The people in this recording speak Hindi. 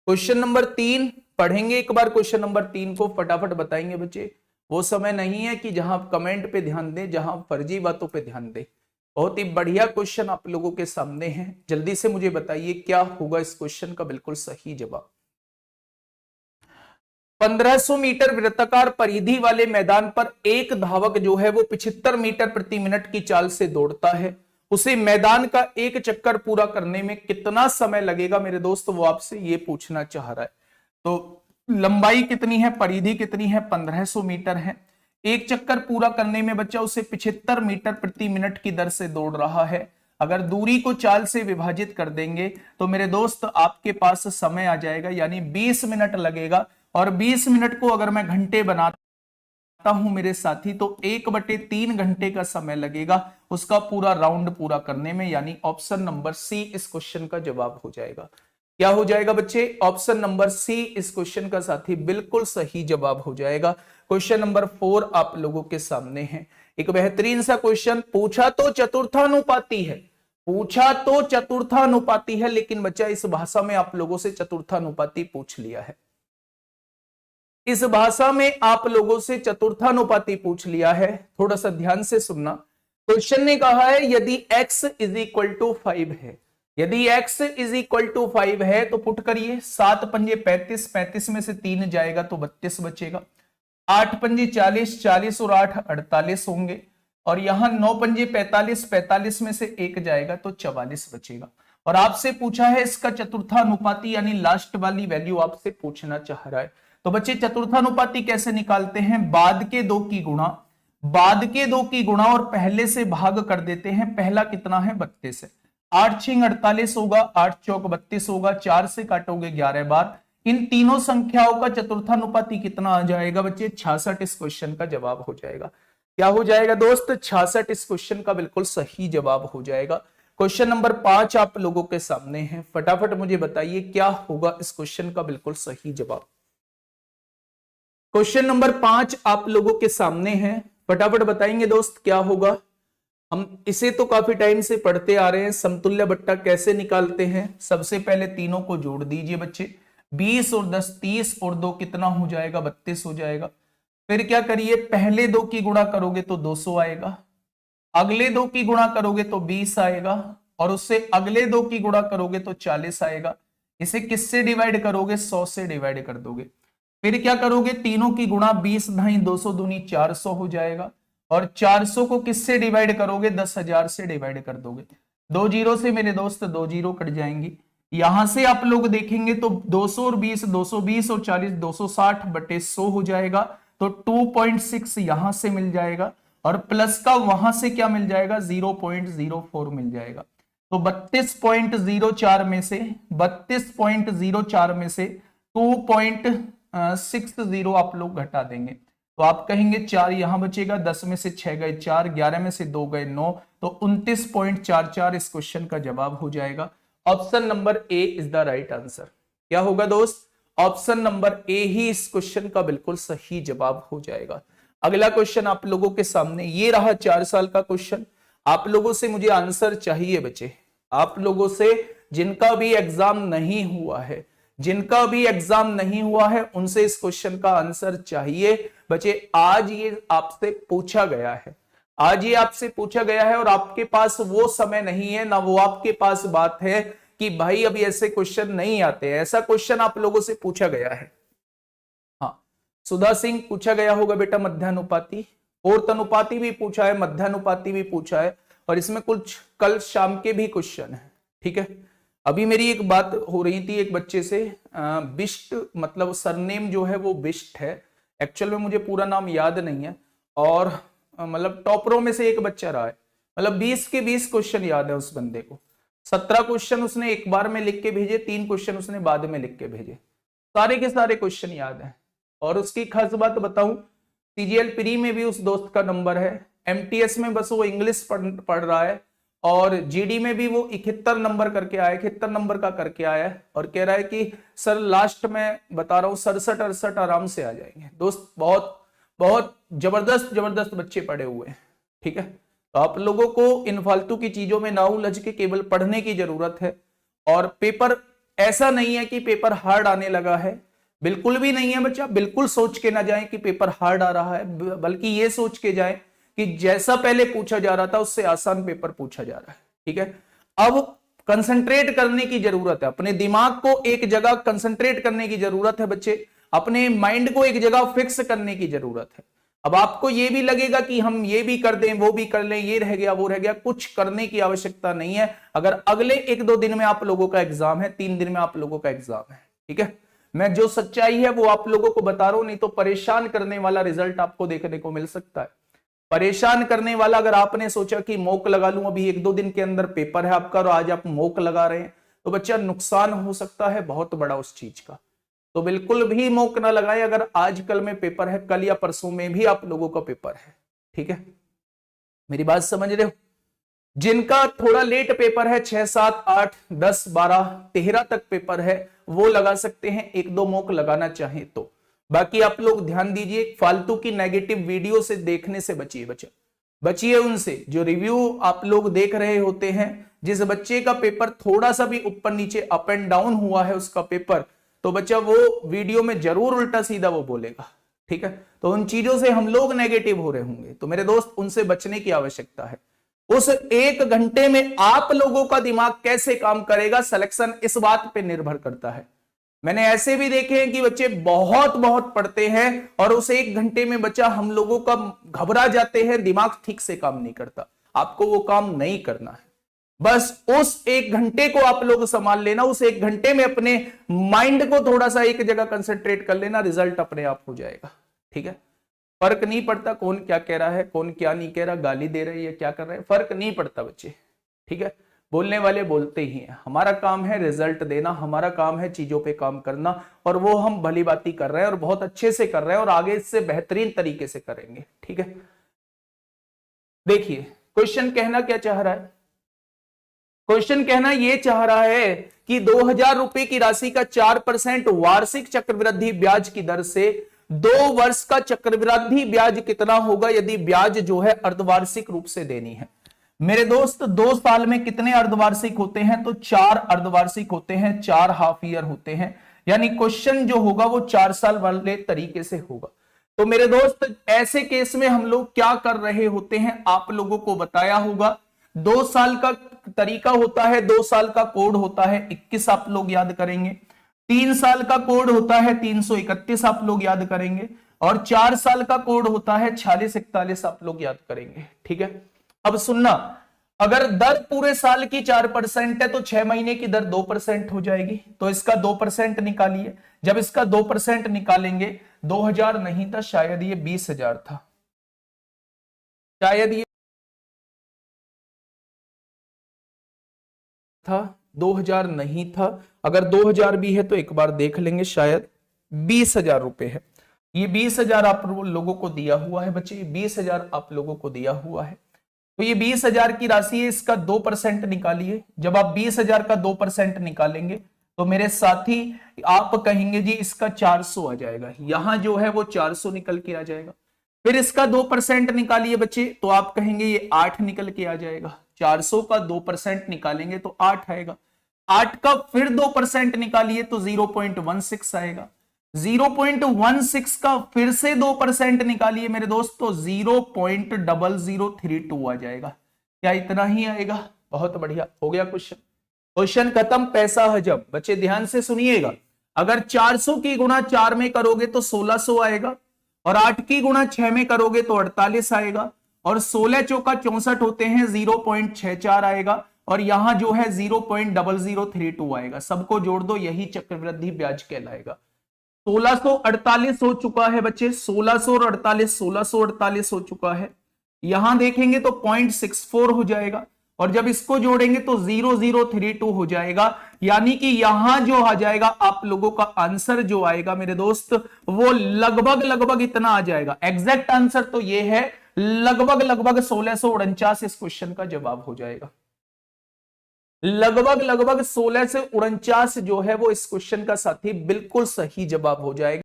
क्वेश्चन नंबर 3 पढ़ेंगे एक बार, क्वेश्चन नंबर 3 को फटाफट बताएंगे बच्चे। वो समय नहीं है कि जहां आप कमेंट पे ध्यान दें, जहां फर्जी बातों पे ध्यान दें। बहुत ही बढ़िया क्वेश्चन आप लोगों के सामने है, जल्दी से मुझे बताइए क्या होगा इस क्वेश्चन का बिल्कुल सही जवाब। 1500 मीटर वृत्ताकार परिधि वाले मैदान पर एक धावक जो है वो 75 मीटर प्रति मिनट की चाल से दौड़ता है। उसे मैदान का एक चक्कर पूरा करने में कितना समय लगेगा मेरे दोस्त, वो आपसे ये पूछना चाह रहा है। तो लंबाई कितनी है, परिधि कितनी है, 1500 मीटर है। एक चक्कर पूरा करने में बच्चा उसे 75 मीटर प्रति मिनट की दर से दौड़ रहा है। अगर दूरी को चाल से विभाजित कर देंगे तो मेरे दोस्त आपके पास समय आ जाएगा, यानी 20 मिनट लगेगा। और 20 मिनट को अगर मैं घंटे बनाता हूं मेरे साथी, तो 1/3 घंटे का समय लगेगा उसका पूरा राउंड पूरा करने में, यानी ऑप्शन नंबर सी इस क्वेश्चन का जवाब हो जाएगा। क्या हो जाएगा बच्चे, ऑप्शन नंबर सी इस क्वेश्चन का साथी बिल्कुल सही जवाब हो जाएगा। क्वेश्चन नंबर 4 आप लोगों के सामने है, एक बेहतरीन सा क्वेश्चन। पूछा तो चतुर्थानुपाती है, पूछा तो चतुर्थानुपाती है, लेकिन बच्चा इस भाषा में आप लोगों से चतुर्थानुपाती पूछ लिया है। इस भाषा में आप लोगों से चतुर्थानुपाती पूछ लिया है। थोड़ा सा ध्यान से सुनना। क्वेश्चन ने कहा है यदि x इज इक्वल टू 5 है, यदि x इज इक्वल टू 5 है तो पुट करिए। 7 पंजे 35, 35 में से 3 जाएगा तो 32 बचेगा। 8 पंजे 40, 40 और 8 48 होंगे। और यहां 9 पंजे 45, 45 में से 1 जाएगा तो 44 बचेगा। और आपसे पूछा है इसका चतुर्थानुपाती, यानी लास्ट वाली वैल्यू आपसे पूछना चाह रहा है। तो बच्चे चतुर्थानुपाती कैसे निकालते हैं, बाद के 2 की गुणा, बाद के 2 की गुणा और पहले से भाग कर देते हैं। पहला कितना है, 32 है। 8 6 48 होगा, 8 चौक 32 होगा, 4 से काटोगे 11 बार। इन तीनों संख्याओं का चतुर्थानुपाती कितना आ जाएगा बच्चे, 66 इस क्वेश्चन का जवाब हो जाएगा। क्या हो जाएगा दोस्त, 66 इस क्वेश्चन का बिल्कुल सही जवाब हो जाएगा। क्वेश्चन नंबर 5 आप लोगों के सामने है, फटाफट मुझे बताइए क्या होगा इस क्वेश्चन का बिल्कुल सही जवाब। क्वेश्चन नंबर 5 आप लोगों के सामने है, फटाफट बताएंगे दोस्त क्या होगा। हम इसे तो काफी टाइम से पढ़ते आ रहे हैं। समतुल्य बट्टा कैसे निकालते हैं, सबसे पहले तीनों को जोड़ दीजिए बच्चे। 20 और 10 30 और 2 कितना हो जाएगा, 32 हो जाएगा। फिर क्या करिए, पहले 2 की गुणा करोगे तो 200 आएगा, अगले 2 की गुणा करोगे तो 20 आएगा, और उससे अगले 2 की गुणा करोगे तो 40 आएगा। इसे किससे डिवाइड करोगे, 100 से डिवाइड कर दोगे। फिर क्या करोगे, तीनों की गुणा 20 ढाई 200 दूनी 400 हो जाएगा। और 400 को किससे डिवाइड करोगे, 10,000 से डिवाइड कर दोगे। 2 जीरो से मेरे दोस्त 2 जीरो कट जाएंगी। यहां से आप लोग देखेंगे तो 200 और 20, 220 और 40, 260/100 हो जाएगा। तो 2.6 यहां से मिल जाएगा, और प्लस का वहां से क्या मिल जाएगा, 0.04 मिल जाएगा। तो 32.04 में से 32.04 में से 2.60 आप लोग घटा देंगे। तो आप कहेंगे 4 यहां बचेगा, 10 में से 6 गए 4, 11 में से 2 गए 9, तो 29.44 इस क्वेश्चन का जवाब हो जाएगा। Option number A is the right answer. क्या होगा दोस्त, ऑप्शन नंबर ए ही इस क्वेश्चन का बिल्कुल सही जवाब हो जाएगा। अगला क्वेश्चन आप लोगों के सामने ये रहा, 4 साल का क्वेश्चन। आप लोगों से मुझे आंसर चाहिए बच्चे, आप लोगों से जिनका भी एग्जाम नहीं हुआ है, जिनका भी एग्जाम नहीं हुआ है उनसे इस क्वेश्चन का आंसर चाहिए बच्चे। आज ये आपसे पूछा गया है, आज ये आपसे पूछा गया है, और आपके पास वो समय नहीं है, ना वो आपके पास बात है कि भाई अभी ऐसे क्वेश्चन नहीं आते हैं। ऐसा क्वेश्चन आप लोगों से पूछा गया है। हाँ, सुधा सिंह पूछा गया होगा बेटा मध्यानुपाती, और अनुपाती भी पूछा है, मध्यानुपाती भी पूछा है, और इसमें कुछ कल शाम के भी क्वेश्चन है। ठीक है, अभी मेरी एक बात हो रही थी एक बच्चे से, बिष्ट मतलब सरनेम जो है वो बिष्ट है, एक्चुअल में मुझे पूरा नाम याद नहीं है, और मतलब टॉपरों में से एक बच्चा रहा है, मतलब 20 के 20 क्वेश्चन याद है उस बंदे को। 17 क्वेश्चन उसने एक बार में लिख के भेजे, 3 क्वेश्चन उसने बाद में लिख के भेजे, सारे के सारे क्वेश्चन याद है। और उसकी खास बात बताऊं, सीजीएल प्री में भी उस दोस्त का नंबर है, एमटीएस में बस वो इंग्लिश पढ़ रहा है, और जीडी में भी वो 71 नंबर करके आया, 71 नंबर का करके आया है, और कह रहा है कि सर लास्ट में बता रहा हूं 67 68 आराम से आ जाएंगे। दोस्त बहुत बहुत जबरदस्त जबरदस्त बच्चे पढ़े हुए हैं। ठीक है, तो आप लोगों को इन फालतू की चीजों में ना उलझ के केवल पढ़ने की जरूरत है, और पेपर ऐसा नहीं है कि पेपर हार्ड आने लगा है, बिल्कुल भी नहीं है बच्चा। बिल्कुल सोच के ना जाए कि पेपर हार्ड आ रहा है, बल्कि ये सोच के जाए कि जैसा पहले पूछा जा रहा था उससे आसान पेपर पूछा जा रहा है। ठीक है, अब कंसंट्रेट करने की जरूरत है, अपने दिमाग को एक जगह कंसंट्रेट करने की जरूरत है बच्चे, अपने माइंड को एक जगह फिक्स करने की जरूरत है। अब आपको ये भी लगेगा कि हम ये भी कर दें, वो भी कर लें, ये रह गया, वो रह गया, कुछ करने की आवश्यकता नहीं है। अगर अगले 1-2 दिन में आप लोगों का एग्जाम है, 3 दिन में आप लोगों का एग्जाम है, ठीक है। मैं जो सच्चाई है वो आप लोगों को बता रहा हूं, नहीं तो परेशान करने वाला रिजल्ट आपको देखने को मिल सकता है। परेशान करने वाला, अगर आपने सोचा कि मॉक लगा लूं, अभी 1-2 दिन के अंदर पेपर है आपका और आज आप मॉक लगा रहे हैं, तो बच्चा नुकसान हो सकता है बहुत बड़ा उस चीज का। तो बिल्कुल भी मॉक ना लगाएं। अगर आज कल में पेपर है, कल या परसों में भी आप लोगों का पेपर है, ठीक है, मेरी बात समझ रहे हो। जिनका थोड़ा लेट पेपर है, 6, 7, 8, 10, 12, 13 तक पेपर है, वो लगा सकते हैं 1-2 मॉक लगाना चाहे तो। बाकी आप लोग ध्यान दीजिए, फालतू की नेगेटिव वीडियो से देखने से बचिए बच्चा, बचिए उनसे। जो रिव्यू आप लोग देख रहे होते हैं, जिस बच्चे का पेपर थोड़ा सा भी ऊपर नीचे अप एंड डाउन हुआ है उसका पेपर, तो बच्चा वो वीडियो में जरूर उल्टा सीधा वो बोलेगा, ठीक है। तो उन चीजों से हम लोग नेगेटिव हो रहे होंगे, तो मेरे दोस्त उनसे बचने की आवश्यकता है। उस 1 घंटे में आप लोगों का दिमाग कैसे काम करेगा, सिलेक्शन इस बात पे निर्भर करता है। मैंने ऐसे भी देखे हैं कि बच्चे बहुत बहुत पढ़ते हैं और उस 1 घंटे में बच्चा हम लोगों का घबरा जाते हैं, दिमाग ठीक से काम नहीं करता। आपको वो काम नहीं करना है, बस उस 1 घंटे को आप लोग संभाल लेना। उस 1 घंटे में अपने माइंड को थोड़ा सा एक जगह कंसंट्रेट कर लेना, रिजल्ट अपने आप हो जाएगा, ठीक है। फर्क नहीं पड़ता कौन क्या कह रहा है, कौन क्या नहीं कह रहा, गाली दे रही है, क्या कर रहे हैं, फर्क नहीं पड़ता बच्चे, ठीक है। बोलने वाले बोलते ही हैं, हमारा काम है रिजल्ट देना, हमारा काम है चीजों पे काम करना, और वो हम भली बाती कर रहे हैं और बहुत अच्छे से कर रहे हैं और आगे इससे बेहतरीन तरीके से करेंगे, ठीक है। देखिए क्वेश्चन कहना क्या चाह रहा है, क्वेश्चन कहना यह चाह रहा है कि 2000 रुपए की राशि का 4% वार्षिक चक्रवृद्धि ब्याज की दर से 2 वर्ष का चक्रवृद्धि ब्याज कितना होगा यदि ब्याज जो है अर्धवार्षिक रूप से देनी है। मेरे दोस्त 2 साल में कितने अर्धवार्षिक होते हैं, तो 4 अर्धवार्षिक होते हैं, 4 हाफ ईयर होते हैं, यानी क्वेश्चन जो होगा वो 4 साल वाले तरीके से होगा। तो मेरे दोस्त ऐसे केस में हम लोग क्या कर रहे होते हैं, आप लोगों को बताया होगा। 2 साल का तरीका होता है, 2 साल का कोड होता है 21 आप लोग याद करेंगे, 3 साल का कोड होता है 331 आप लोग याद करेंगे, और 4 साल का कोड होता है 4641 आप लोग याद करेंगे, ठीक है। अब सुनना, अगर दर पूरे साल की 4% है तो 6 महीने की दर 2% हो जाएगी, तो इसका 2% निकालिए। जब इसका 2% निकालेंगे, 2000 नहीं था, शायद ये 20,000 था, शायद ये था, 2000 नहीं था। अगर 2000 भी है तो एक बार देख लेंगे, शायद 20,000 रुपए है। ये 20,000 आप लोगों को दिया हुआ है बच्चे, 20,000 आप लोगों को दिया हुआ है। तो ये 20,000 की राशि है, इसका 2% निकालिए। जब आप 20,000 का 2% निकालेंगे तो मेरे साथी आप कहेंगे जी इसका 400 आ जाएगा, यहां जो है वो 400 निकल के आ जाएगा। फिर इसका 2% निकालिए बच्चे, तो आप कहेंगे ये 8 निकल के आ जाएगा। 400 का 2% निकालेंगे तो 8 आएगा। 8 का फिर 2% निकालिए तो 0.16 आएगा। 0.16 का फिर से 2% निकालिए मेरे दोस्त, तो 0.0032 आ जाएगा। क्या इतना ही आएगा? बहुत बढ़िया, हो गया क्वेश्चन। क्वेश्चन खत्म, पैसा हजम। बच्चे ध्यान से सुनिएगा, अगर 400 की गुणा 4 में करोगे तो 1600 आएगा, और 8 की गुणा 6 में करोगे तो 48 आएगा, और 16 चौका 64 होते हैं, 0.64 आएगा, और यहां जो है 0.0032 आएगा। सबको जोड़ दो, यही चक्रवृद्धि ब्याज कहलाएगा। 1648 हो चुका है बच्चे, 1648 हो चुका है। यहां देखेंगे तो 0.64 हो जाएगा, और जब इसको जोड़ेंगे तो 0032 हो जाएगा। यानी कि यहां जो आ जाएगा आप लोगों का आंसर जो आएगा मेरे दोस्त, वो लगभग इतना आ जाएगा। एग्जैक्ट आंसर तो ये है, लगभग 1649 इस क्वेश्चन का जवाब हो जाएगा। लगभग 1649 जो है वो इस क्वेश्चन का साथी बिल्कुल सही जवाब हो जाएगा।